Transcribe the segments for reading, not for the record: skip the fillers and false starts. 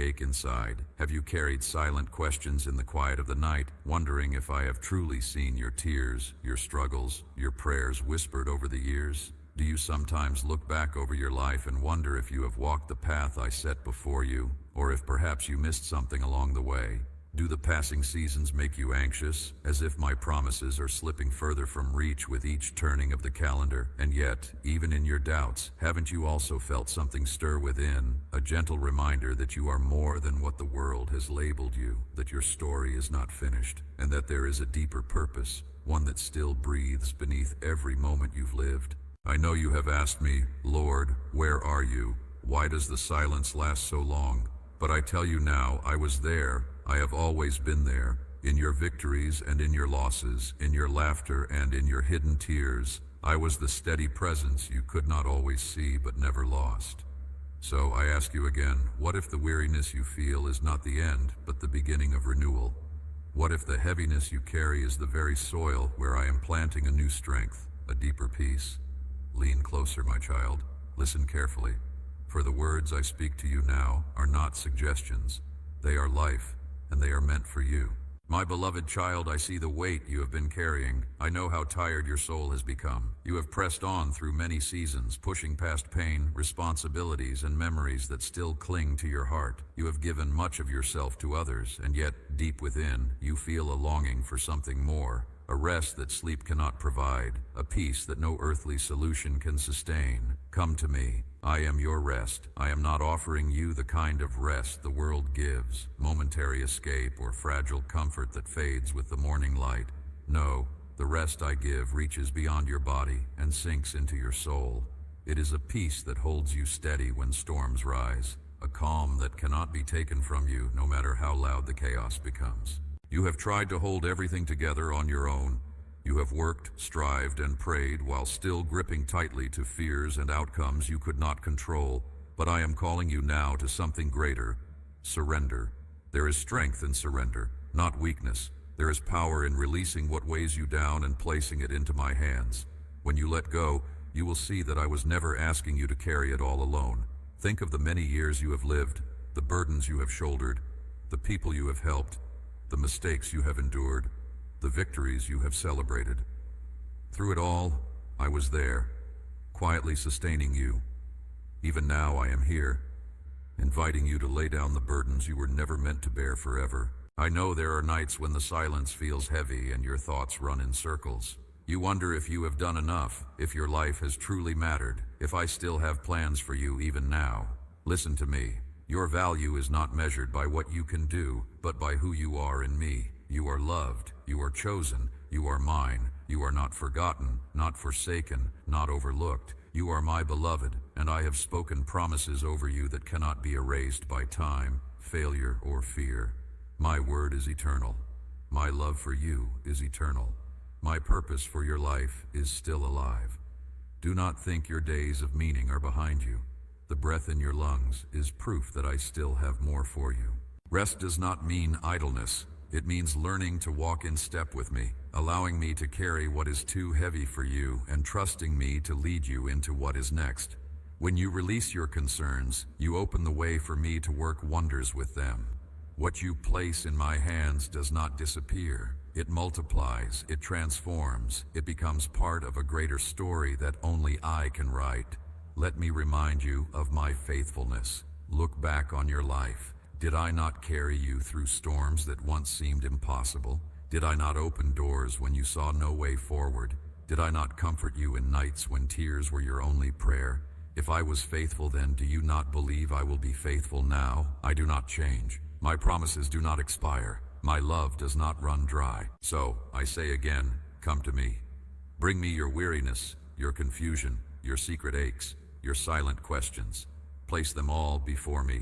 ache inside? Have you carried silent questions in the quiet of the night, wondering if I have truly seen your tears, your struggles, your prayers whispered over the years? Do you sometimes look back over your life and wonder if you have walked the path I set before you, or if perhaps you missed something along the way? Do the passing seasons make you anxious, as if my promises are slipping further from reach with each turning of the calendar? And yet, even in your doubts, haven't you also felt something stir within, a gentle reminder that you are more than what the world has labeled you, that your story is not finished, and that there is a deeper purpose, one that still breathes beneath every moment you've lived? I know you have asked me, Lord, where are you? Why does the silence last so long? But I tell you now, I was there. I have always been there, in your victories and in your losses, in your laughter and in your hidden tears. I was the steady presence you could not always see but never lost. So I ask you again, what if the weariness you feel is not the end, but the beginning of renewal? What if the heaviness you carry is the very soil where I am planting a new strength, a deeper peace? Lean closer, my child. Listen carefully. For the words I speak to you now are not suggestions. They are life, and they are meant for you. My beloved child, I see the weight you have been carrying. I know how tired your soul has become. You have pressed on through many seasons, pushing past pain, responsibilities, and memories that still cling to your heart. You have given much of yourself to others, and yet, deep within, you feel a longing for something more. A rest that sleep cannot provide, a peace that no earthly solution can sustain. Come to me. I am your rest. I am not offering you the kind of rest the world gives, momentary escape or fragile comfort that fades with the morning light. No, the rest I give reaches beyond your body and sinks into your soul. It is a peace that holds you steady when storms rise, a calm that cannot be taken from you no matter how loud the chaos becomes. You have tried to hold everything together on your own. You have worked, strived, and prayed while still gripping tightly to fears and outcomes you could not control. But I am calling you now to something greater: surrender. There is strength in surrender, not weakness. There is power in releasing what weighs you down and placing it into my hands. When you let go, you will see that I was never asking you to carry it all alone. Think of the many years you have lived, the burdens you have shouldered, the people you have helped, the mistakes you have endured, the victories you have celebrated. Through it all, I was there, quietly sustaining you. Even now I am here, inviting you to lay down the burdens you were never meant to bear forever. I know there are nights when the silence feels heavy and your thoughts run in circles. You wonder if you have done enough, if your life has truly mattered, if I still have plans for you even now. Listen to me. Your value is not measured by what you can do, but by who you are in me. You are loved, you are chosen, you are mine. You are not forgotten, not forsaken, not overlooked. You are my beloved, and I have spoken promises over you that cannot be erased by time, failure, or fear. My word is eternal. My love for you is eternal. My purpose for your life is still alive. Do not think your days of meaning are behind you. The breath in your lungs is proof that I still have more for you. Rest does not mean idleness. It means learning to walk in step with me, allowing me to carry what is too heavy for you and trusting me to lead you into what is next. When you release your concerns, you open the way for me to work wonders with them. What you place in my hands does not disappear. It multiplies, it transforms, it becomes part of a greater story that only I can write. Let me remind you of my faithfulness. Look back on your life. Did I not carry you through storms that once seemed impossible? Did I not open doors when you saw no way forward? Did I not comfort you in nights when tears were your only prayer? If I was faithful then, do you not believe I will be faithful now? I do not change. My promises do not expire. My love does not run dry. So, I say again, come to me. Bring me your weariness, your confusion, your secret aches, your silent questions. Place them all before me,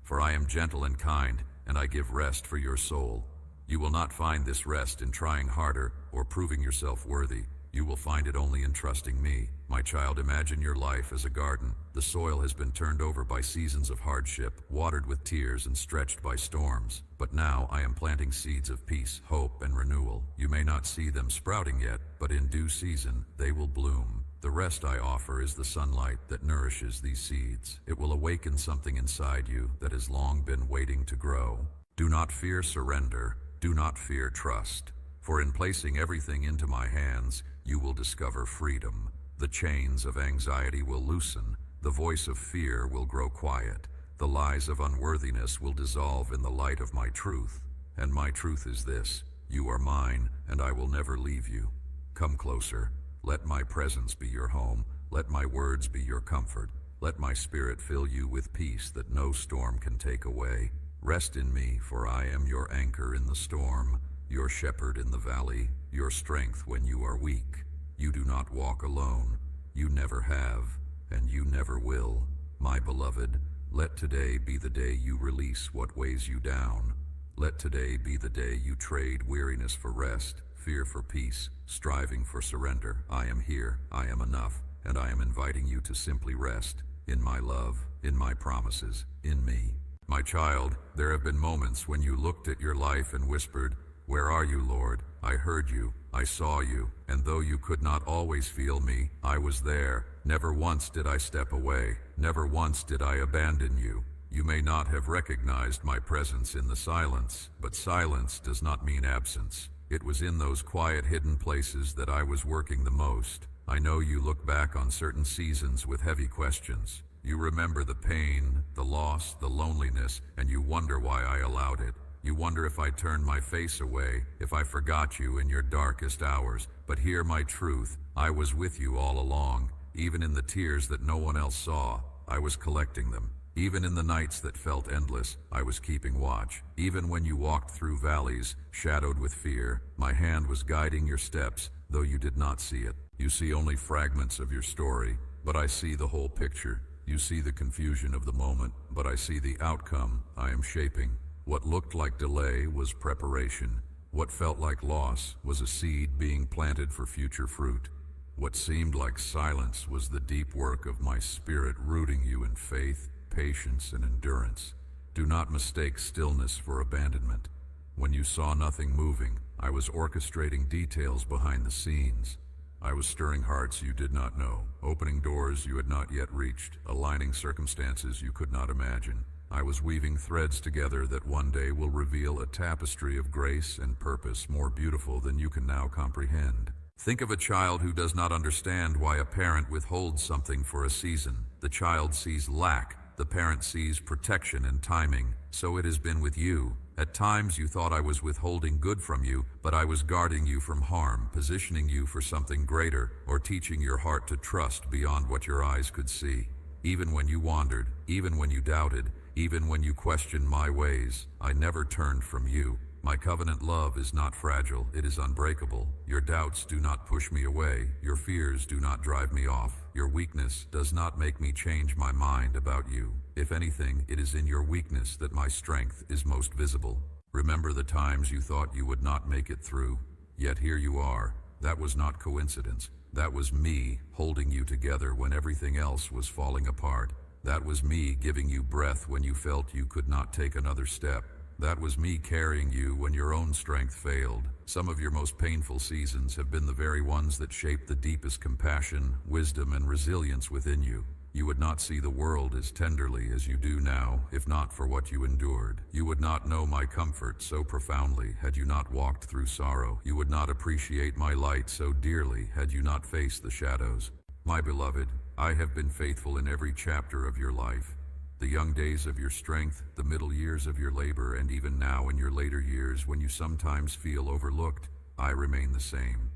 for I am gentle and kind, and I give rest for your soul. You will not find this rest in trying harder or proving yourself worthy. You will find it only in trusting me. My child, imagine your life as a garden. The soil has been turned over by seasons of hardship, watered with tears and stretched by storms. But now I am planting seeds of peace, hope, and renewal. You may not see them sprouting yet, but in due season they will bloom. The rest I offer is the sunlight that nourishes these seeds. It will awaken something inside you that has long been waiting to grow. Do not fear surrender. Do not fear trust. For in placing everything into my hands, you will discover freedom. The chains of anxiety will loosen. The voice of fear will grow quiet. The lies of unworthiness will dissolve in the light of my truth. And my truth is this: you are mine, and I will never leave you. Come closer. Let my presence be your home. Let my words be your comfort. Let my spirit fill you with peace that no storm can take away. Rest in me, for I am your anchor in the storm, your shepherd in the valley, your strength when you are weak. You do not walk alone. You never have, and you never will. My beloved, let today be the day you release what weighs you down. Let today be the day you trade weariness for rest, fear for peace, striving for surrender. I am here, I am enough, and I am inviting you to simply rest in my love, in my promises, in me. My child, there have been moments when you looked at your life and whispered, "Where are you, Lord?" I heard you, I saw you, and though you could not always feel me, I was there. Never once did I step away. Never once did I abandon you. You may not have recognized my presence in the silence, but silence does not mean absence. It was in those quiet, hidden places that I was working the most. I know you look back on certain seasons with heavy questions. You remember the pain, the loss, the loneliness, and you wonder why I allowed it. You wonder if I turned my face away, if I forgot you in your darkest hours. But hear my truth. I was with you all along. Even in the tears that no one else saw, I was collecting them. Even in the nights that felt endless, I was keeping watch. Even when you walked through valleys, shadowed with fear, my hand was guiding your steps, though you did not see it. You see only fragments of your story, but I see the whole picture. You see the confusion of the moment, but I see the outcome I am shaping. What looked like delay was preparation. What felt like loss was a seed being planted for future fruit. What seemed like silence was the deep work of my spirit rooting you in faith, patience, and endurance. Do not mistake stillness for abandonment. When you saw nothing moving, I was orchestrating details behind the scenes. I was stirring hearts you did not know, opening doors you had not yet reached, aligning circumstances you could not imagine. I was weaving threads together that one day will reveal a tapestry of grace and purpose more beautiful than you can now comprehend. Think of a child who does not understand why a parent withholds something for a season. The child sees lack. The parent sees protection and timing. So it has been with you. At times you thought I was withholding good from you, but I was guarding you from harm, positioning you for something greater, or teaching your heart to trust beyond what your eyes could see. Even when you wandered, even when you doubted, even when you questioned my ways, I never turned from you. My covenant love is not fragile, it is unbreakable. Your doubts do not push me away. Your fears do not drive me off. Your weakness does not make me change my mind about you. If anything, it is in your weakness that my strength is most visible. Remember the times you thought you would not make it through. Yet here you are. That was not coincidence. That was me holding you together when everything else was falling apart. That was me giving you breath when you felt you could not take another step. That was me carrying you when your own strength failed. Some of your most painful seasons have been the very ones that shaped the deepest compassion, wisdom, and resilience within you. You would not see the world as tenderly as you do now, if not for what you endured. You would not know my comfort so profoundly had you not walked through sorrow. You would not appreciate my light so dearly had you not faced the shadows. My beloved, I have been faithful in every chapter of your life. The young days of your strength, the middle years of your labor, and even now in your later years when you sometimes feel overlooked, I remain the same.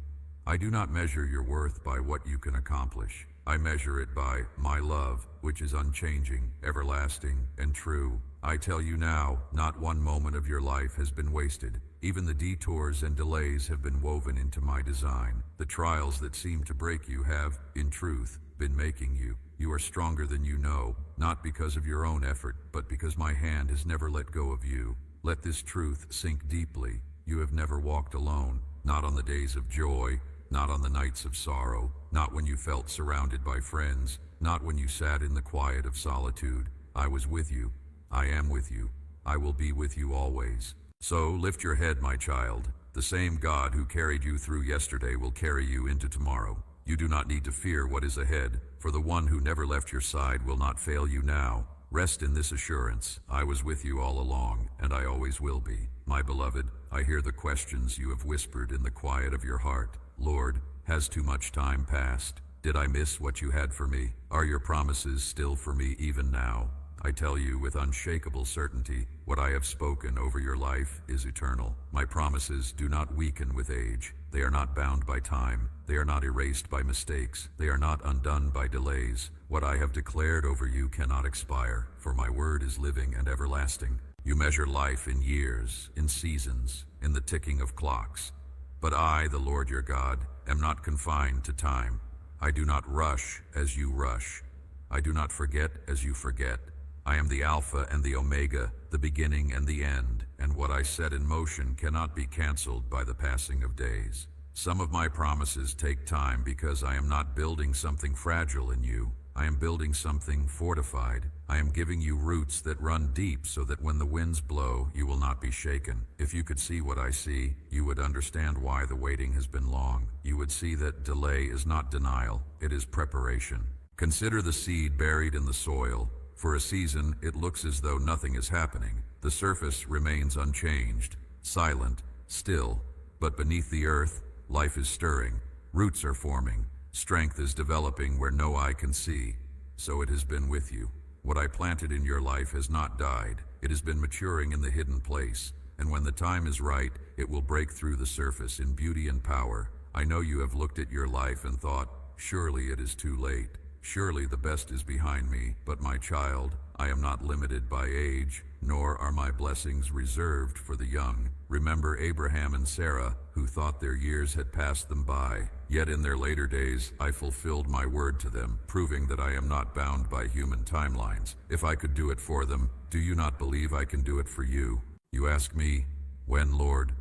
I do not measure your worth by what you can accomplish. I measure it by my love, which is unchanging, everlasting, and true. I tell you now, not one moment of your life has been wasted. Even the detours and delays have been woven into my design. The trials that seem to break you have, in truth, been making you. You are stronger than you know, not because of your own effort, but because my hand has never let go of you. Let this truth sink deeply. You have never walked alone, not on the days of joy, not on the nights of sorrow, not when you felt surrounded by friends, not when you sat in the quiet of solitude. I was with you. I am with you. I will be with you always. So lift your head, my child. The same God who carried you through yesterday will carry you into tomorrow. You do not need to fear what is ahead, for the one who never left your side will not fail you now. Rest in this assurance: I was with you all along, and I always will be. My beloved, I hear the questions you have whispered in the quiet of your heart. Lord, has too much time passed? Did I miss what you had for me? Are your promises still for me even now? I tell you with unshakable certainty, what I have spoken over your life is eternal. My promises do not weaken with age. They are not bound by time. They are not erased by mistakes. They are not undone by delays. What I have declared over you cannot expire, for my word is living and everlasting. You measure life in years, in seasons, in the ticking of clocks. But I, the Lord your God, am not confined to time. I do not rush as you rush. I do not forget as you forget. I am the Alpha and the Omega, the beginning and the end, and what I set in motion cannot be canceled by the passing of days. Some of my promises take time because I am not building something fragile in you. I am building something fortified. I am giving you roots that run deep so that when the winds blow, you will not be shaken. If you could see what I see, you would understand why the waiting has been long. You would see that delay is not denial, it is preparation. Consider the seed buried in the soil. For a season, it looks as though nothing is happening. The surface remains unchanged, silent, still. But beneath the earth, life is stirring. Roots are forming. Strength is developing where no eye can see. So it has been with you. What I planted in your life has not died. It has been maturing in the hidden place. And when the time is right, it will break through the surface in beauty and power. I know you have looked at your life and thought, surely it is too late. Surely the best is behind me, but my child, I am not limited by age, nor are my blessings reserved for the young. Remember Abraham and Sarah, who thought their years had passed them by. Yet in their later days, I fulfilled my word to them, proving that I am not bound by human timelines. If I could do it for them, do you not believe I can do it for you? You ask me, when, Lord?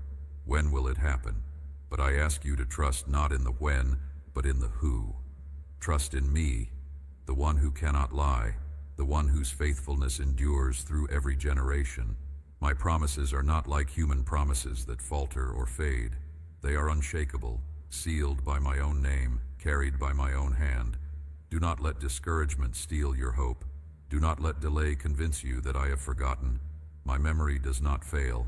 When will it happen? But I ask you to trust not in the when, but in the who. Trust in me, the one who cannot lie, the one whose faithfulness endures through every generation. My promises are not like human promises that falter or fade. They are unshakable, sealed by my own name, carried by my own hand. Do not let discouragement steal your hope. Do not let delay convince you that I have forgotten. My memory does not fail.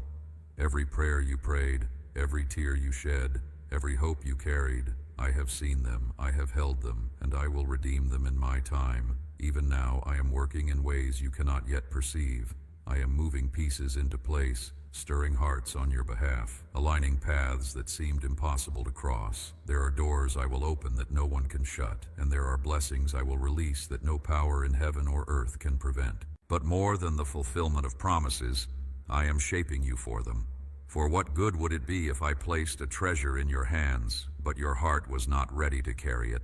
Every prayer you prayed, every tear you shed, every hope you carried, I have seen them, I have held them, and I will redeem them in my time. Even now I am working in ways you cannot yet perceive. I am moving pieces into place, stirring hearts on your behalf, aligning paths that seemed impossible to cross. There are doors I will open that no one can shut, and there are blessings I will release that no power in heaven or earth can prevent. But more than the fulfillment of promises, I am shaping you for them. For what good would it be if I placed a treasure in your hands, but your heart was not ready to carry it?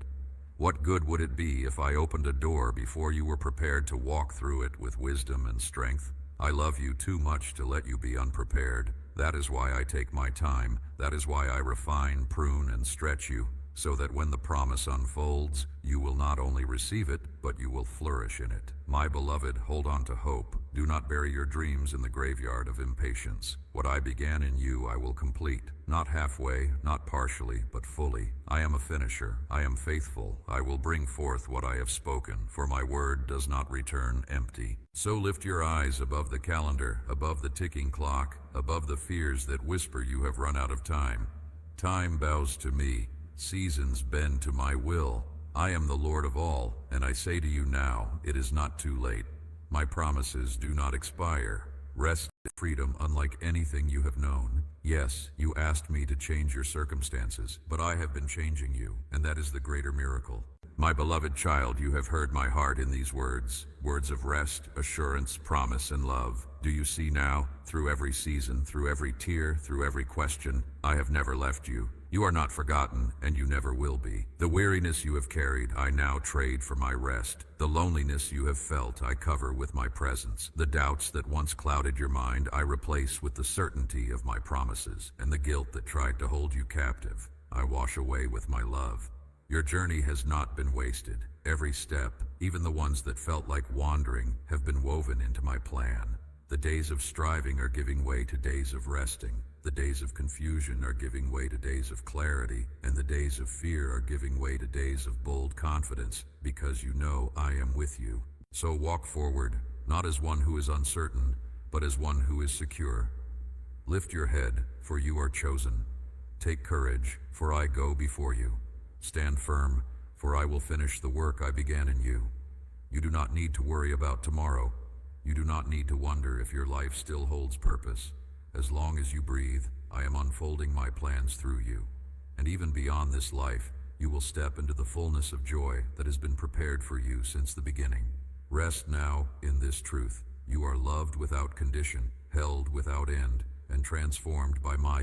What good would it be if I opened a door before you were prepared to walk through it with wisdom and strength? I love you too much to let you be unprepared. That is why I take my time. That is why I refine, prune, and stretch you, so that when the promise unfolds, you will not only receive it, but you will flourish in it. My beloved, hold on to hope. Do not bury your dreams in the graveyard of impatience. What I began in you, I will complete. Not halfway, not partially, but fully. I am a finisher. I am faithful. I will bring forth what I have spoken, for my word does not return empty. So lift your eyes above the calendar, above the ticking clock, above the fears that whisper you have run out of time. Time bows to me. Seasons bend to my will. I am the Lord of all, and I say to you now, it is not too late. My promises do not expire. Rest in freedom unlike anything you have known. Yes, you asked me to change your circumstances, but I have been changing you, and that is the greater miracle. My beloved child, you have heard my heart in these words, words of rest, assurance, promise, and love. Do you see now, through every season, through every tear, through every question, I have never left you. You are not forgotten, and you never will be. The weariness you have carried, I now trade for my rest. The loneliness you have felt, I cover with my presence. The doubts that once clouded your mind, I replace with the certainty of my promises. And the guilt that tried to hold you captive, I wash away with my love. Your journey has not been wasted. Every step, even the ones that felt like wandering, have been woven into my plan. The days of striving are giving way to days of resting. The days of confusion are giving way to days of clarity, and the days of fear are giving way to days of bold confidence, because you know I am with you. So walk forward, not as one who is uncertain, but as one who is secure. Lift your head, for you are chosen. Take courage, for I go before you. Stand firm, for I will finish the work I began in you. You do not need to worry about tomorrow. You do not need to wonder if your life still holds purpose. As long as you breathe, I am unfolding my plans through you. And even beyond this life, you will step into the fullness of joy that has been prepared for you since the beginning. Rest now in this truth. You are loved without condition, held without end, and transformed by my